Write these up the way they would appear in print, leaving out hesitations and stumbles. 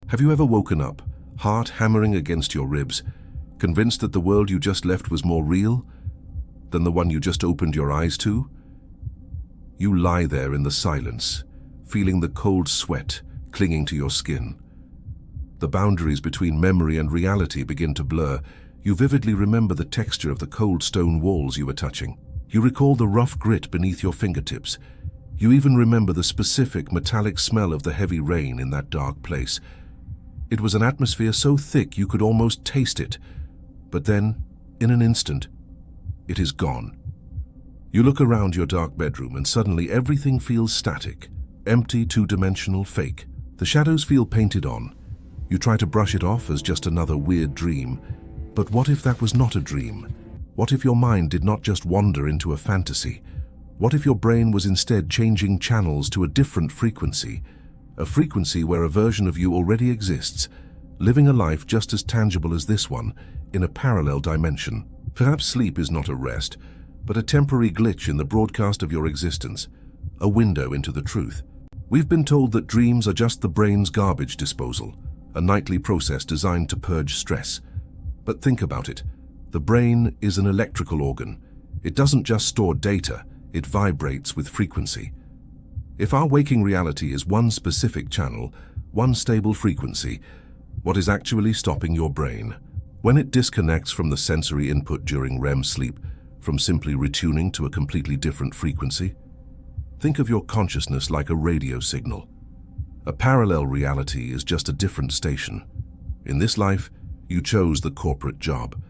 Have you ever woken up, heart hammering against your ribs, convinced that the world you just left was more real than the one you just opened your eyes to? You lie there in the silence, feeling the cold sweat clinging to your skin. The boundaries between memory and reality begin to blur. You vividly remember the texture of the cold stone walls you were touching. You recall the rough grit beneath your fingertips. You even remember the specific metallic smell of the heavy rain in that dark place. It was an atmosphere so thick you could almost taste it. But then, in an instant, it is gone. You look around your dark bedroom and suddenly everything feels static, empty, two-dimensional, fake. The shadows feel painted on. You try to brush it off as just another weird dream. But what if that was not a dream? What if your mind did not just wander into a fantasy? What if your brain was instead changing channels to a different frequency? A frequency where a version of you already exists, living a life just as tangible as this one, in a parallel dimension. Perhaps sleep is not a rest, but a temporary glitch in the broadcast of your existence, a window into the truth. We've been told that dreams are just the brain's garbage disposal, a nightly process designed to purge stress. But think about it. The brain is an electrical organ. It doesn't just store data, it vibrates with frequency. If our waking reality is one specific channel, one stable frequency, what is actually stopping your brain? When it disconnects from the sensory input during REM sleep, from simply retuning to a completely different frequency? Think of your consciousness like a radio signal. A parallel reality is just a different station. In this life, you chose the corporate job.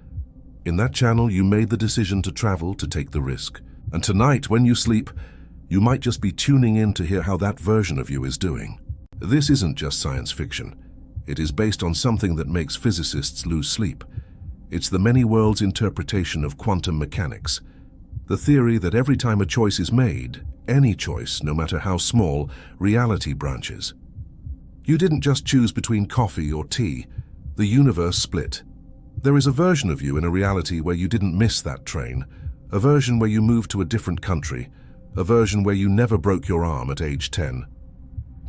In that channel, you made the decision to travel, to take the risk. And tonight, when you sleep, you might just be tuning in to hear how that version of you is doing. This isn't just science fiction. It is based on something that makes physicists lose sleep. It's the many worlds interpretation of quantum mechanics. The theory that every time a choice is made, any choice, no matter how small, reality branches. You didn't just choose between coffee or tea. The universe split. There is a version of you in a reality where you didn't miss that train, a version where you moved to a different country, a version where you never broke your arm at age 10.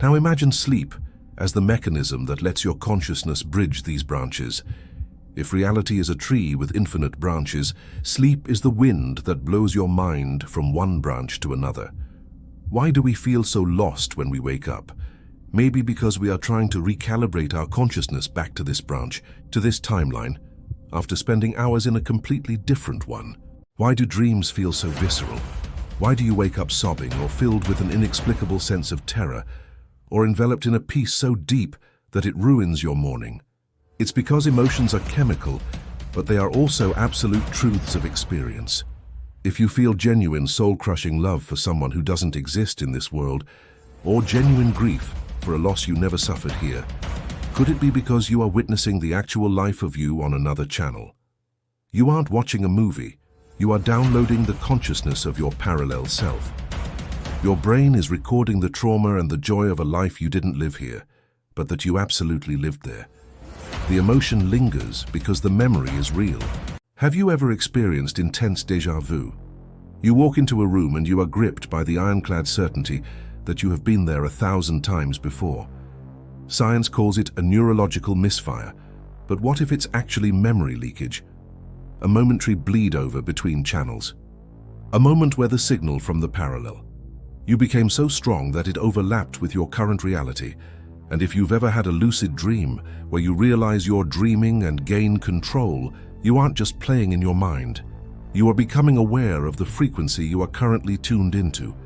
Now imagine sleep as the mechanism that lets your consciousness bridge these branches. If reality is a tree with infinite branches, sleep is the wind that blows your mind from one branch to another. Why do we feel so lost when we wake up? Maybe because we are trying to recalibrate our consciousness back to this branch, to this timeline, after spending hours in a completely different one. Why do dreams feel so visceral? Why do you wake up sobbing or filled with an inexplicable sense of terror, or enveloped in a peace so deep that it ruins your morning? It's because emotions are chemical, but they are also absolute truths of experience. If you feel genuine, soul-crushing love for someone who doesn't exist in this world, or genuine grief for a loss you never suffered here, could it be because you are witnessing the actual life of you on another channel? You aren't watching a movie. You are downloading the consciousness of your parallel self. Your brain is recording the trauma and the joy of a life you didn't live here, but that you absolutely lived there. The emotion lingers because the memory is real. Have you ever experienced intense déjà vu? You walk into a room and you are gripped by the ironclad certainty that you have been there 1,000 times before. Science calls it a neurological misfire, but what if it's actually memory leakage? A momentary bleed over between channels. A moment where the signal from the parallel. You became so strong that it overlapped with your current reality. And if you've ever had a lucid dream where you realize you're dreaming and gain control, you aren't just playing in your mind. You are becoming aware of the frequency you are currently tuned into.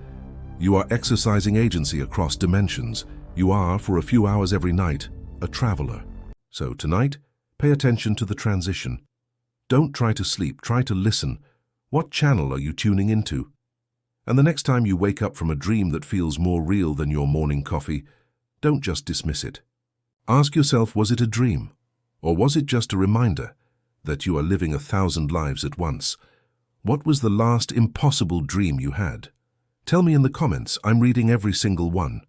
You are exercising agency across dimensions. You are, for a few hours every night, a traveler. So tonight, pay attention to the transition. Don't try to sleep, try to listen. What channel are you tuning into? And the next time you wake up from a dream that feels more real than your morning coffee, don't just dismiss it. Ask yourself, was it a dream? Or was it just a reminder that you are living 1,000 lives at once? What was the last impossible dream you had? Tell me in the comments. I'm reading every single one.